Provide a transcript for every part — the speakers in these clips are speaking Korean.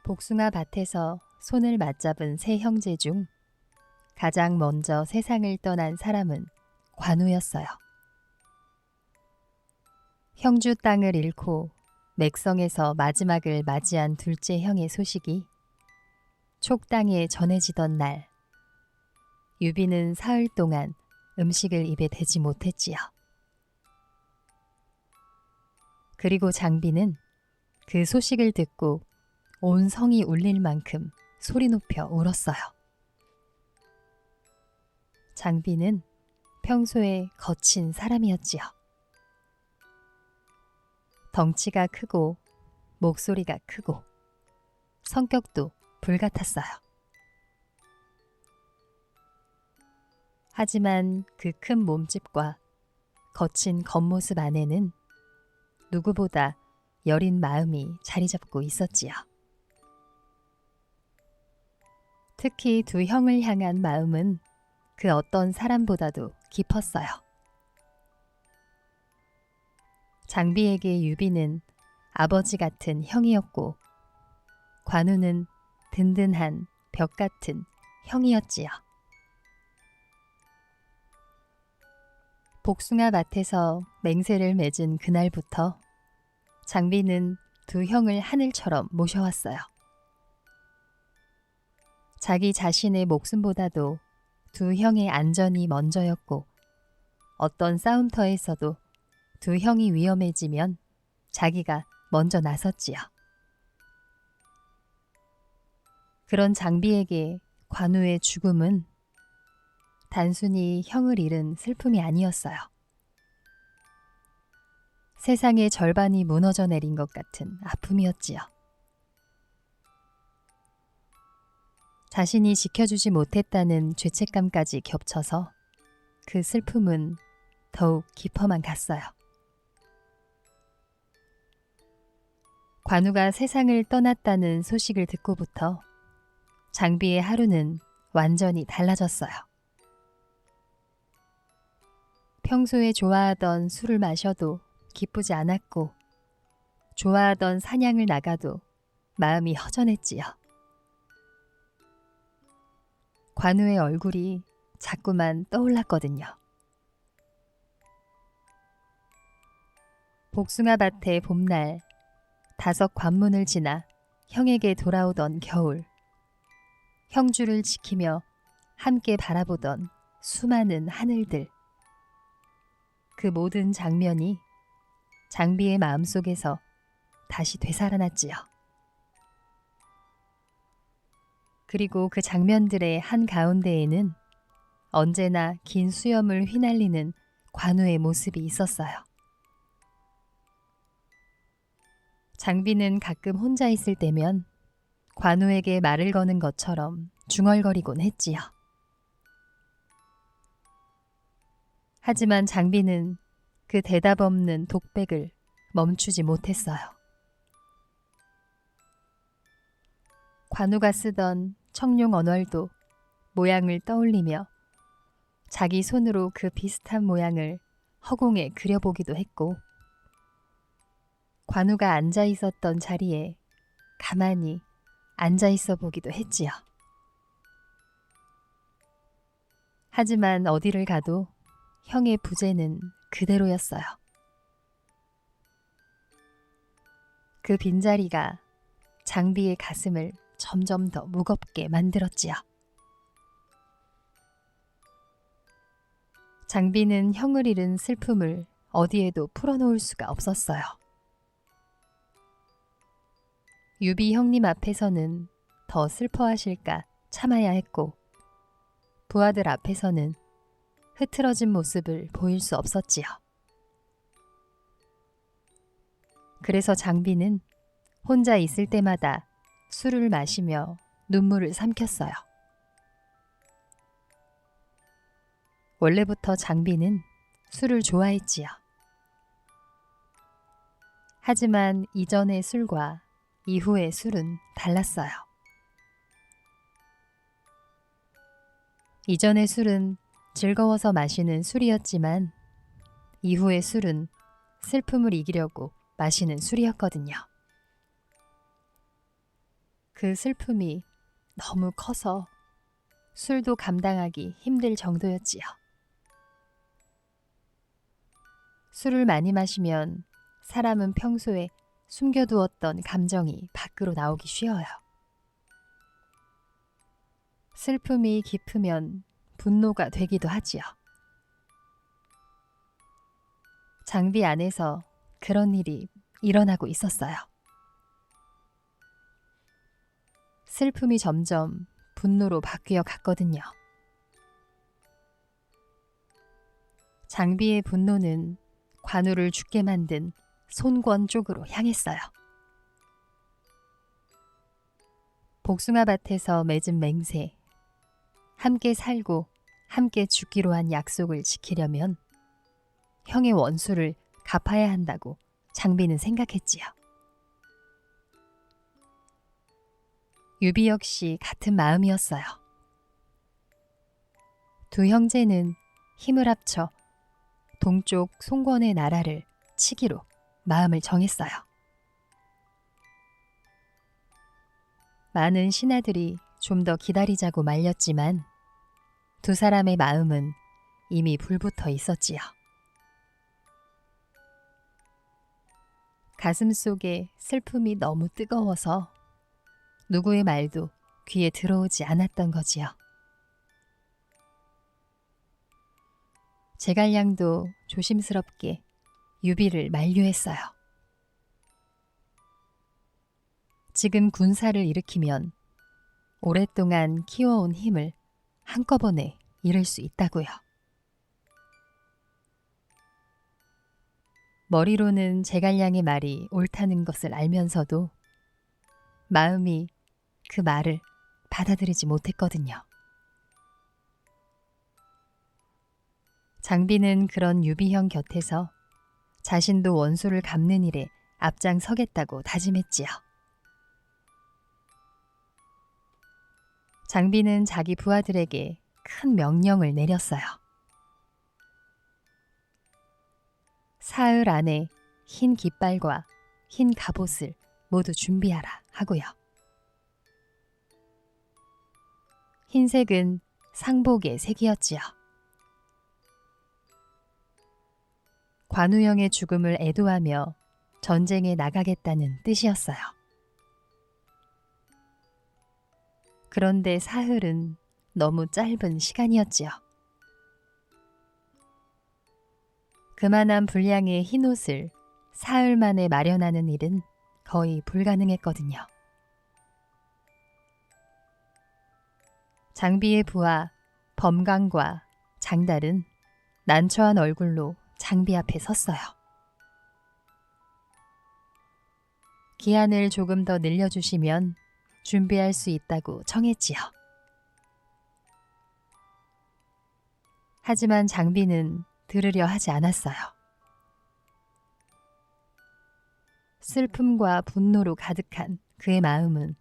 복숭아 밭에서 손을 맞잡은 세 형제 중 가장 먼저 세상을 떠난 사람은 관우였어요. 형주 땅을 잃고 맥성에서 마지막을 맞이한 둘째 형의 소식이 촉당에 전해지던 날, 유비는 사흘 동안 음식을 입에 대지 못했지요. 그리고 장비는 그 소식을 듣고 온 성이 울릴 만큼 소리 높여 울었어요. 장비는 평소에 거친 사람이었지요. 덩치가 크고 목소리가 크고 성격도 불같았어요. 하지만 그 큰 몸집과 거친 겉모습 안에는 누구보다 여린 마음이 자리 잡고 있었지요. 특히 두 형을 향한 마음은 그 어떤 사람보다도 깊었어요. 장비에게 유비는 아버지 같은 형이었고 관우는 든든한 벽 같은 형이었지요. 복숭아 밭에서 맹세를 맺은 그날부터 장비는 두 형을 하늘처럼 모셔왔어요. 자기 자신의 목숨보다도 두 형의 안전이 먼저였고 어떤 싸움터에서도 두 형이 위험해지면 자기가 먼저 나섰지요. 그런 장비에게 관우의 죽음은 단순히 형을 잃은 슬픔이 아니었어요. 세상의 절반이 무너져 내린 것 같은 아픔이었지요. 자신이 지켜주지 못했다는 죄책감까지 겹쳐서 그 슬픔은 더욱 깊어만 갔어요. 관우가 세상을 떠났다는 소식을 듣고부터 장비의 하루는 완전히 달라졌어요. 평소에 좋아하던 술을 마셔도 기쁘지 않았고 좋아하던 사냥을 나가도 마음이 허전했지요. 관우의 얼굴이 자꾸만 떠올랐거든요. 복숭아밭의 봄날, 5 관문을 지나 형에게 돌아오던 겨울, 형주를 지키며 함께 바라보던 수많은 하늘들, 그 모든 장면이 장비의 마음속에서 다시 되살아났지요. 그리고 그 장면들의 한가운데에는 언제나 긴 수염을 휘날리는 관우의 모습이 있었어요. 장비는 가끔 혼자 있을 때면 관우에게 말을 거는 것처럼 중얼거리곤 했지요. 하지만 장비는 그 대답 없는 독백을 멈추지 못했어요. 관우가 쓰던 청룡 언월도 모양을 떠올리며 자기 손으로 그 비슷한 모양을 허공에 그려보기도 했고 관우가 앉아 있었던 자리에 가만히 앉아 있어 보기도 했지요. 하지만 어디를 가도 형의 부재는 그대로였어요. 그 빈자리가 장비의 가슴을 점점 더 무겁게 만들었지요. 장비는 형을 잃은 슬픔을 어디에도 풀어놓을 수가 없었어요. 유비 형님 앞에서는 더 슬퍼하실까 참아야 했고 부하들 앞에서는 흐트러진 모습을 보일 수 없었지요. 그래서 장비는 혼자 있을 때마다 술을 마시며 눈물을 삼켰어요. 원래부터 장비는 술을 좋아했지요. 하지만 이전의 술과 이후의 술은 달랐어요. 이전의 술은 즐거워서 마시는 술이었지만 이후의 술은 슬픔을 이기려고 마시는 술이었거든요. 그 슬픔이 너무 커서 술도 감당하기 힘들 정도였지요. 술을 많이 마시면 사람은 평소에 숨겨두었던 감정이 밖으로 나오기 쉬워요. 슬픔이 깊으면 분노가 되기도 하지요. 장비 안에서 그런 일이 일어나고 있었어요. 슬픔이 점점 분노로 바뀌어 갔거든요. 장비의 분노는 관우를 죽게 만든 손권 쪽으로 향했어요. 복숭아밭에서 맺은 맹세, 함께 살고 함께 죽기로 한 약속을 지키려면 형의 원수를 갚아야 한다고 장비는 생각했지요. 유비 역시 같은 마음이었어요. 두 형제는 힘을 합쳐 동쪽 송권의 나라를 치기로 마음을 정했어요. 많은 신하들이 좀 더 기다리자고 말렸지만 두 사람의 마음은 이미 불붙어 있었지요. 가슴 속에 슬픔이 너무 뜨거워서 누구의 말도 귀에 들어오지 않았던 거지요. 제갈량도 조심스럽게 유비를 만류했어요. 지금 군사를 일으키면 오랫동안 키워온 힘을 한꺼번에 잃을 수 있다고요. 머리로는 제갈량의 말이 옳다는 것을 알면서도 마음이 그 말을 받아들이지 못했거든요. 장비는 그런 유비형 곁에서 자신도 원수를 갚는 일에 앞장서겠다고 다짐했지요. 장비는 자기 부하들에게 큰 명령을 내렸어요. 사흘 안에 흰 깃발과 흰 갑옷을 모두 준비하라 하고요. 흰색은 상복의 색이었지요. 관우형의 죽음을 애도하며 전쟁에 나가겠다는 뜻이었어요. 그런데 사흘은 너무 짧은 시간이었지요. 그만한 분량의 흰옷을 사흘 만에 마련하는 일은 거의 불가능했거든요. 장비의 부하 범강과 장달은 난처한 얼굴로 장비 앞에 섰어요. 기한을 조금 더 늘려주시면 준비할 수 있다고 청했지요. 하지만 장비는 들으려 하지 않았어요. 슬픔과 분노로 가득한 그의 마음은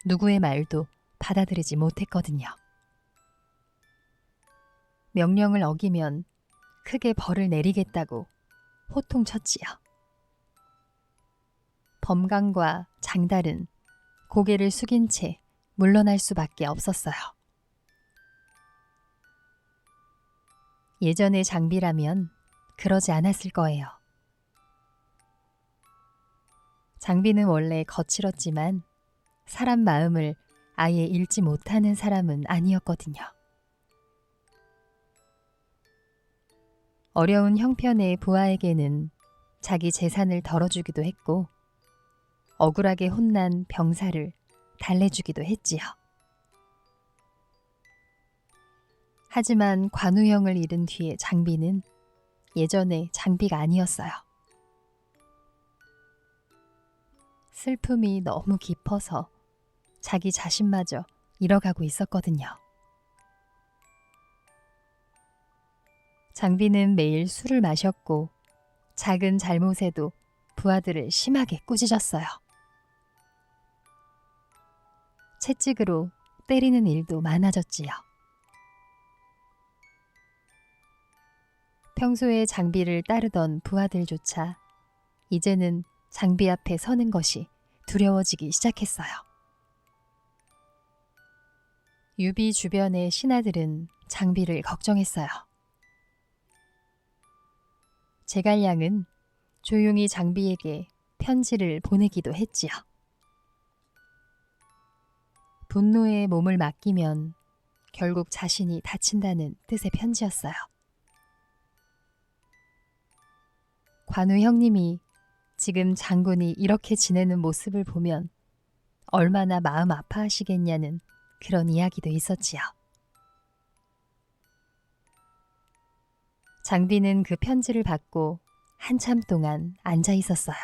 누구의 말도 받아들이지 못했거든요. 명령을 어기면 크게 벌을 내리겠다고 호통쳤지요. 범강과 장달은 고개를 숙인 채 물러날 수밖에 없었어요. 예전의 장비라면 그러지 않았을 거예요. 장비는 원래 거칠었지만 사람 마음을 아예 읽지 못하는 사람은 아니었거든요. 어려운 형편의 부하에게는 자기 재산을 덜어주기도 했고 억울하게 혼난 병사를 달래주기도 했지요. 하지만 관우형을 잃은 뒤의 장비는 예전의 장비가 아니었어요. 슬픔이 너무 깊어서 자기 자신마저 잃어가고 있었거든요. 장비는 매일 술을 마셨고 작은 잘못에도 부하들을 심하게 꾸짖었어요. 채찍으로 때리는 일도 많아졌지요. 평소에 장비를 따르던 부하들조차 이제는 장비 앞에 서는 것이 두려워지기 시작했어요. 유비 주변의 신하들은 장비를 걱정했어요. 제갈량은 조용히 장비에게 편지를 보내기도 했지요. 분노에 몸을 맡기면 결국 자신이 다친다는 뜻의 편지였어요. 관우 형님이 지금 장군이 이렇게 지내는 모습을 보면 얼마나 마음 아파하시겠냐는 그런 이야기도 있었지요. 장비는 그 편지를 받고 한참 동안 앉아 있었어요.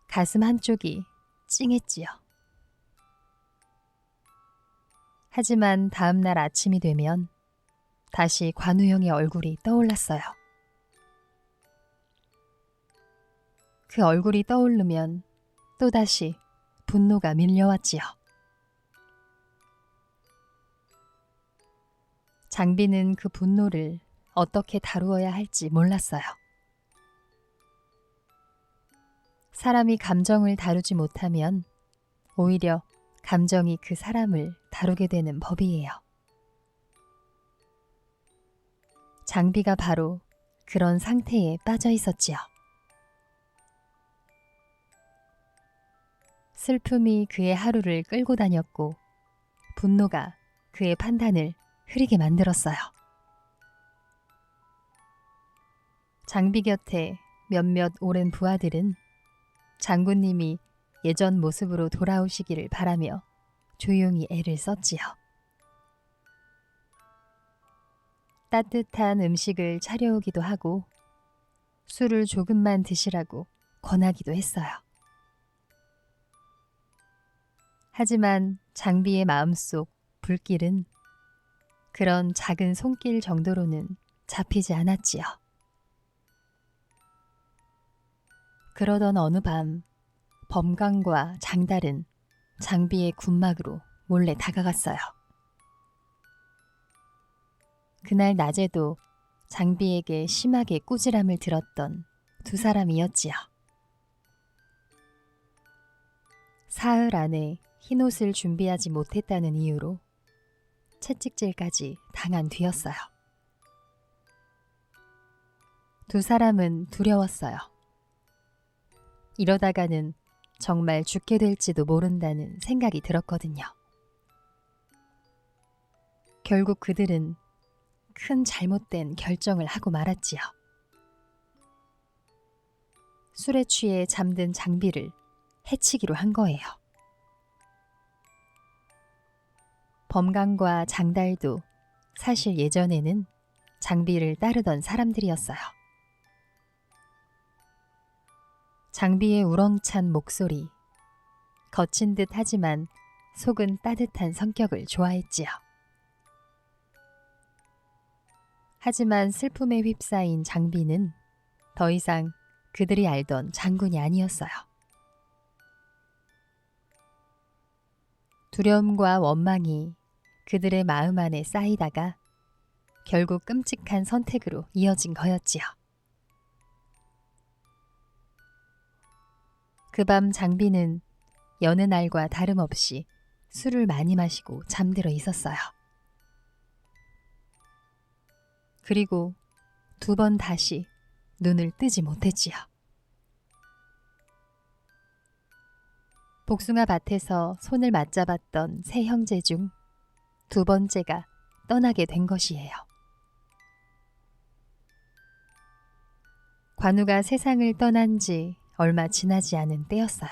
가슴 한쪽이 찡했지요. 하지만 다음 날 아침이 되면 다시 관우 형의 얼굴이 떠올랐어요. 그 얼굴이 떠오르면 또다시 분노가 밀려왔지요. 장비는 그 분노를 어떻게 다루어야 할지 몰랐어요. 사람이 감정을 다루지 못하면 오히려 감정이 그 사람을 다루게 되는 법이에요. 장비가 바로 그런 상태에 빠져 있었지요. 슬픔이 그의 하루를 끌고 다녔고 분노가 그의 판단을 흐리게 만들었어요. 장비 곁에 몇몇 오랜 부하들은 장군님이 예전 모습으로 돌아오시기를 바라며 조용히 애를 썼지요. 따뜻한 음식을 차려오기도 하고 술을 조금만 드시라고 권하기도 했어요. 하지만 장비의 마음속 불길은 그런 작은 손길 정도로는 잡히지 않았지요. 그러던 어느 밤 범강과 장달은 장비의 군막으로 몰래 다가갔어요. 그날 낮에도 장비에게 심하게 꾸지람을 들었던 두 사람이었지요. 사흘 안에 흰옷을 준비하지 못했다는 이유로 채찍질까지 당한 뒤였어요. 두 사람은 두려웠어요. 이러다가는 정말 죽게 될지도 모른다는 생각이 들었거든요. 결국 그들은 큰 잘못된 결정을 하고 말았지요. 술에 취해 잠든 장비를 해치기로 한 거예요. 범강과 장달도 사실 예전에는 장비를 따르던 사람들이었어요. 장비의 우렁찬 목소리, 거친 듯 하지만 속은 따뜻한 성격을 좋아했지요. 하지만 슬픔에 휩싸인 장비는 더 이상 그들이 알던 장군이 아니었어요. 두려움과 원망이 그들의 마음 안에 쌓이다가 결국 끔찍한 선택으로 이어진 거였지요. 그 밤 장비는 여느 날과 다름없이 술을 많이 마시고 잠들어 있었어요. 그리고 두 번 다시 눈을 뜨지 못했지요. 복숭아 밭에서 손을 맞잡았던 세 형제 중 두 번째가 떠나게 된 것이에요. 관우가 세상을 떠난 지 얼마 지나지 않은 때였어요.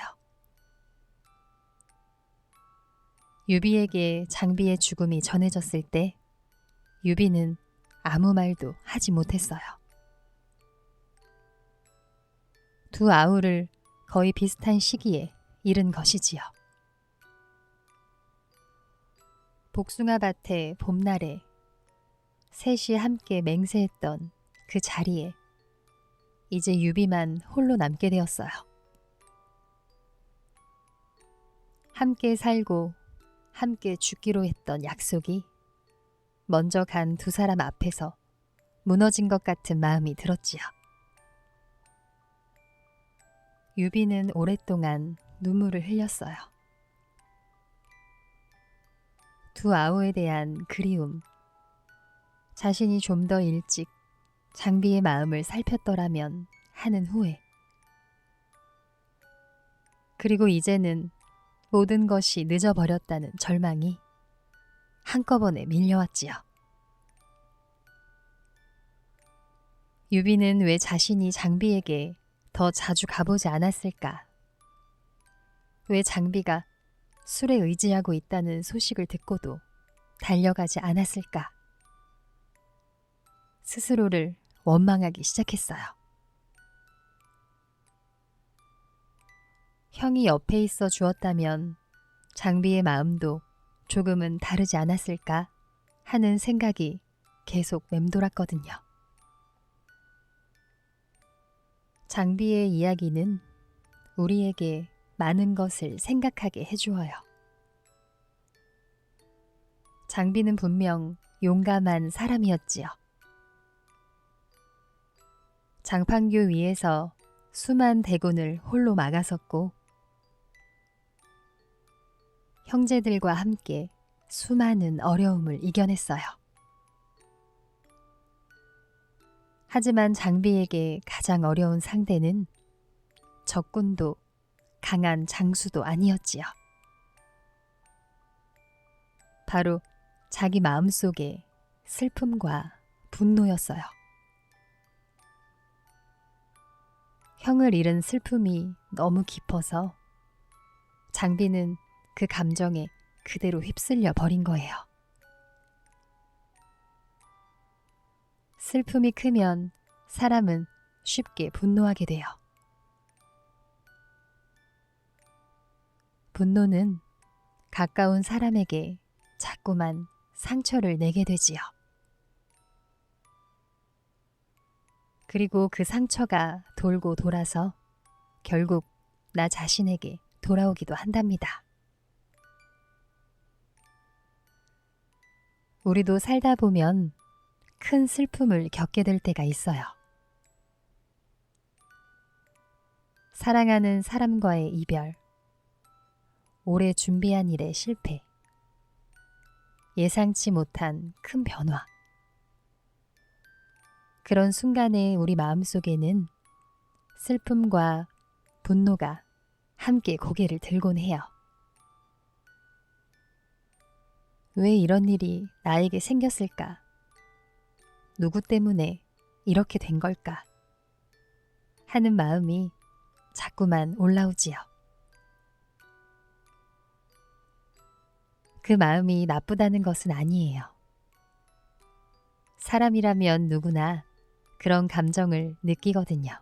유비에게 장비의 죽음이 전해졌을 때 유비는 아무 말도 하지 못했어요. 두 아우를 거의 비슷한 시기에 잃은 것이지요. 복숭아밭의 봄날에 셋이 함께 맹세했던 그 자리에 이제 유비만 홀로 남게 되었어요. 함께 살고 함께 죽기로 했던 약속이 먼저 간 두 사람 앞에서 무너진 것 같은 마음이 들었지요. 유비는 오랫동안 눈물을 흘렸어요. 두 아우에 대한 그리움, 자신이 좀 더 일찍 장비의 마음을 살폈더라면 하는 후회, 그리고 이제는 모든 것이 늦어버렸다는 절망이 한꺼번에 밀려왔지요. 유비는 왜 자신이 장비에게 더 자주 가보지 않았을까? 왜 장비가 술에 의지하고 있다는 소식을 듣고도 달려가지 않았을까? 스스로를 원망하기 시작했어요. 형이 옆에 있어 주었다면 장비의 마음도 조금은 다르지 않았을까 하는 생각이 계속 맴돌았거든요. 장비의 이야기는 우리에게 많은 것을 생각하게 해주어요. 장비는 분명 용감한 사람이었지요. 장판교 위에서 수만 대군을 홀로 막아섰고 형제들과 함께 수많은 어려움을 이겨냈어요. 하지만 장비에게 가장 어려운 상대는 적군도 강한 장수도 아니었지요. 바로 자기 마음속의 슬픔과 분노였어요. 형을 잃은 슬픔이 너무 깊어서 장비는 그 감정에 그대로 휩쓸려 버린 거예요. 슬픔이 크면 사람은 쉽게 분노하게 돼요. 분노는 가까운 사람에게 자꾸만 상처를 내게 되지요. 그리고 그 상처가 돌고 돌아서 결국 나 자신에게 돌아오기도 한답니다. 우리도 살다 보면 큰 슬픔을 겪게 될 때가 있어요. 사랑하는 사람과의 이별, 오래 준비한 일의 실패, 예상치 못한 큰 변화. 그런 순간에 우리 마음속에는 슬픔과 분노가 함께 고개를 들곤 해요. 왜 이런 일이 나에게 생겼을까? 누구 때문에 이렇게 된 걸까? 하는 마음이 자꾸만 올라오지요. 그 마음이 나쁘다는 것은 아니에요. 사람이라면 누구나 그런 감정을 느끼거든요.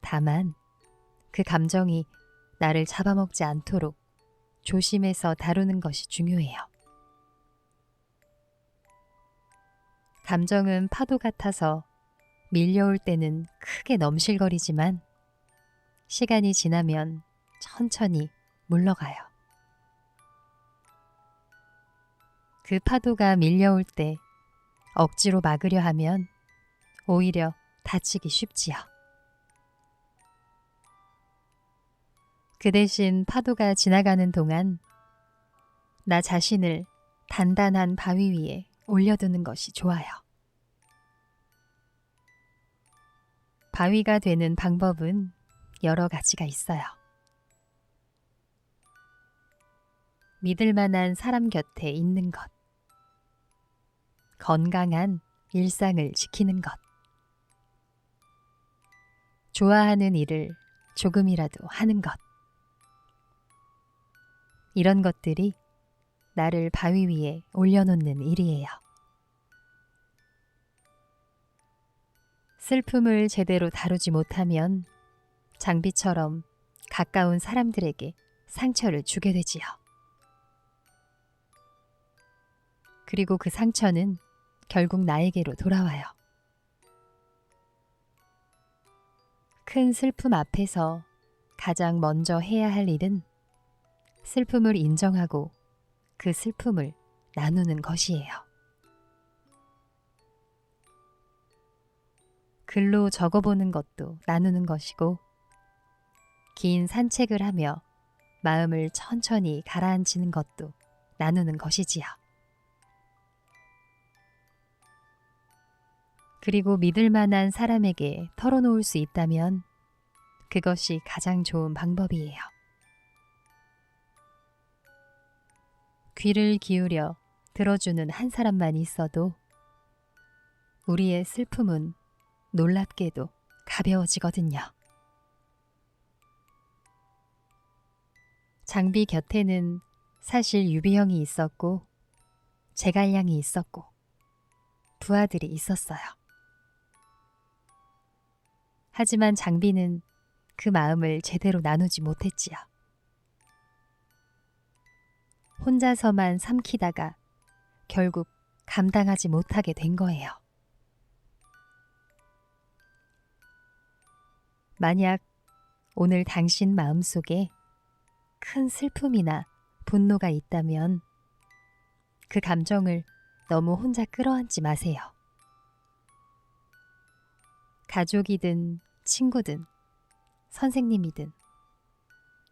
다만 그 감정이 나를 잡아먹지 않도록 조심해서 다루는 것이 중요해요. 감정은 파도 같아서 밀려올 때는 크게 넘실거리지만 시간이 지나면 천천히 물러가요. 그 파도가 밀려올 때 억지로 막으려 하면 오히려 다치기 쉽지요. 그 대신 파도가 지나가는 동안 나 자신을 단단한 바위 위에 올려두는 것이 좋아요. 바위가 되는 방법은 여러 가지가 있어요. 믿을 만한 사람 곁에 있는 것, 건강한 일상을 지키는 것, 좋아하는 일을 조금이라도 하는 것, 이런 것들이 나를 바위 위에 올려놓는 일이에요. 슬픔을 제대로 다루지 못하면 장비처럼 가까운 사람들에게 상처를 주게 되지요. 그리고 그 상처는 결국 나에게로 돌아와요. 큰 슬픔 앞에서 가장 먼저 해야 할 일은 슬픔을 인정하고 그 슬픔을 나누는 것이에요. 글로 적어보는 것도 나누는 것이고, 긴 산책을 하며 마음을 천천히 가라앉히는 것도 나누는 것이지요. 그리고 믿을 만한 사람에게 털어놓을 수 있다면 그것이 가장 좋은 방법이에요. 귀를 기울여 들어주는 한 사람만 있어도 우리의 슬픔은 놀랍게도 가벼워지거든요. 장비 곁에는 사실 유비형이 있었고 제갈량이 있었고 부하들이 있었어요. 하지만 장비는 그 마음을 제대로 나누지 못했지요. 혼자서만 삼키다가 결국 감당하지 못하게 된 거예요. 만약 오늘 당신 마음속에 큰 슬픔이나 분노가 있다면 그 감정을 너무 혼자 끌어안지 마세요. 가족이든 친구든 선생님이든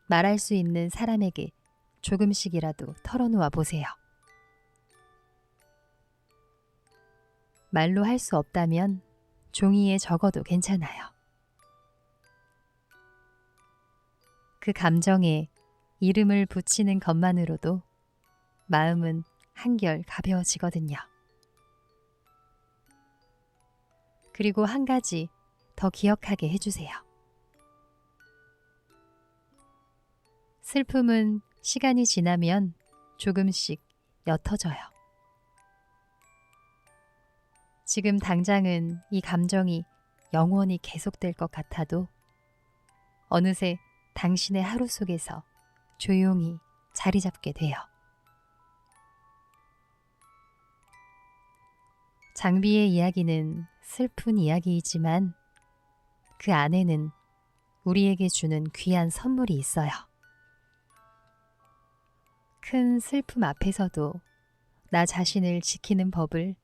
말할 수 있는 사람에게 조금씩이라도 털어놓아 보세요. 말로 할 수 없다면 종이에 적어도 괜찮아요. 그 감정에 이름을 붙이는 것만으로도 마음은 한결 가벼워지거든요. 그리고 한 가지 더 기억하게 해주세요. 슬픔은 시간이 지나면 조금씩 옅어져요. 지금 당장은 이 감정이 영원히 계속될 것 같아도 어느새 당신의 하루 속에서 조용히 자리 잡게 돼요. 장비의 이야기는 슬픈 이야기이지만 그 안에는 우리에게 주는 귀한 선물이 있어요. 큰 슬픔 앞에서도 나 자신을 지키는 법을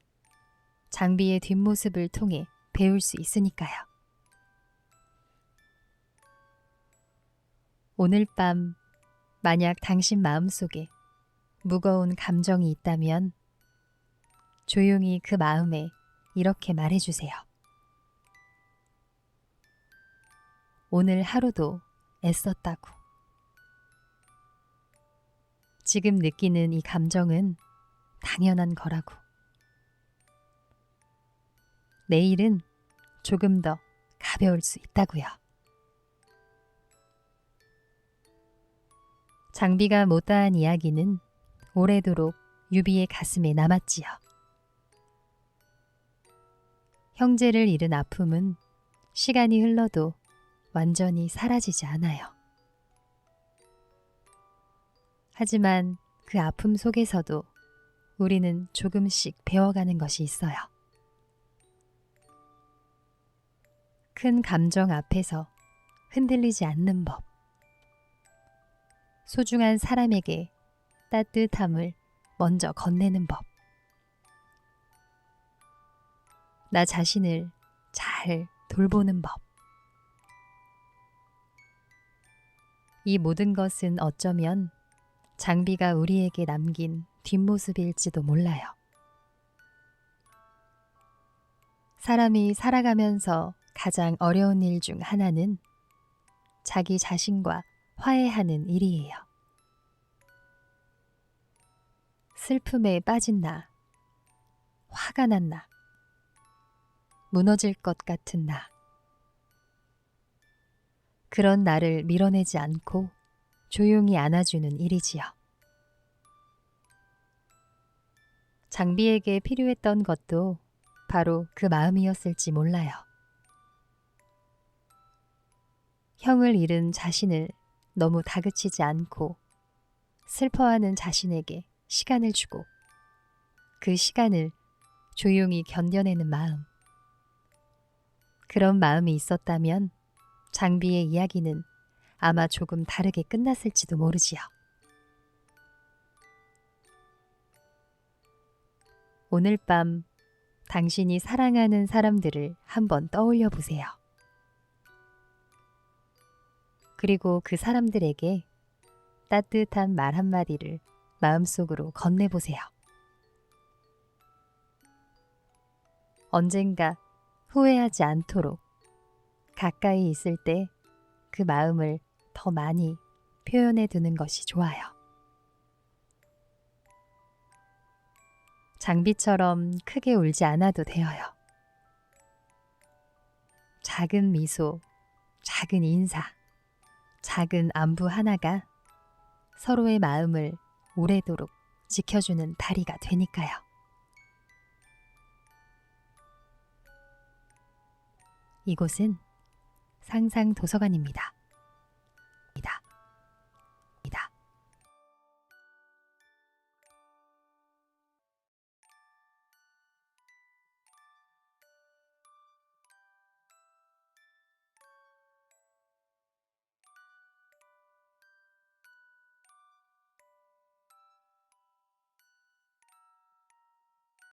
장비의 뒷모습을 통해 배울 수 있으니까요. 오늘 밤 만약 당신 마음속에 무거운 감정이 있다면 조용히 그 마음에 이렇게 말해주세요. 오늘 하루도 애썼다고. 지금 느끼는 이 감정은 당연한 거라고. 내일은 조금 더 가벼울 수 있다고요. 장비가 못다한 이야기는 오래도록 유비의 가슴에 남았지요. 형제를 잃은 아픔은 시간이 흘러도 완전히 사라지지 않아요. 하지만 그 아픔 속에서도 우리는 조금씩 배워가는 것이 있어요. 큰 감정 앞에서 흔들리지 않는 법. 소중한 사람에게 따뜻함을 먼저 건네는 법. 나 자신을 잘 돌보는 법. 이 모든 것은 어쩌면 장비가 우리에게 남긴 뒷모습일지도 몰라요. 사람이 살아가면서 가장 어려운 일 중 하나는 자기 자신과 화해하는 일이에요. 슬픔에 빠진 나, 화가 난 나, 무너질 것 같은 나. 그런 나를 밀어내지 않고 조용히 안아주는 일이지요. 장비에게 필요했던 것도 바로 그 마음이었을지 몰라요. 형을 잃은 자신을 너무 다그치지 않고 슬퍼하는 자신에게 시간을 주고 그 시간을 조용히 견뎌내는 마음. 그런 마음이 있었다면 장비의 이야기는 아마 조금 다르게 끝났을지도 모르지요. 오늘 밤 당신이 사랑하는 사람들을 한번 떠올려 보세요. 그리고 그 사람들에게 따뜻한 말 한마디를 마음속으로 건네보세요. 언젠가 후회하지 않도록 가까이 있을 때 그 마음을 더 많이 표현해 두는 것이 좋아요. 장비처럼 크게 울지 않아도 되어요. 작은 미소, 작은 인사, 작은 안부 하나가 서로의 마음을 오래도록 지켜주는 다리가 되니까요. 이곳은 상상도서관입니다.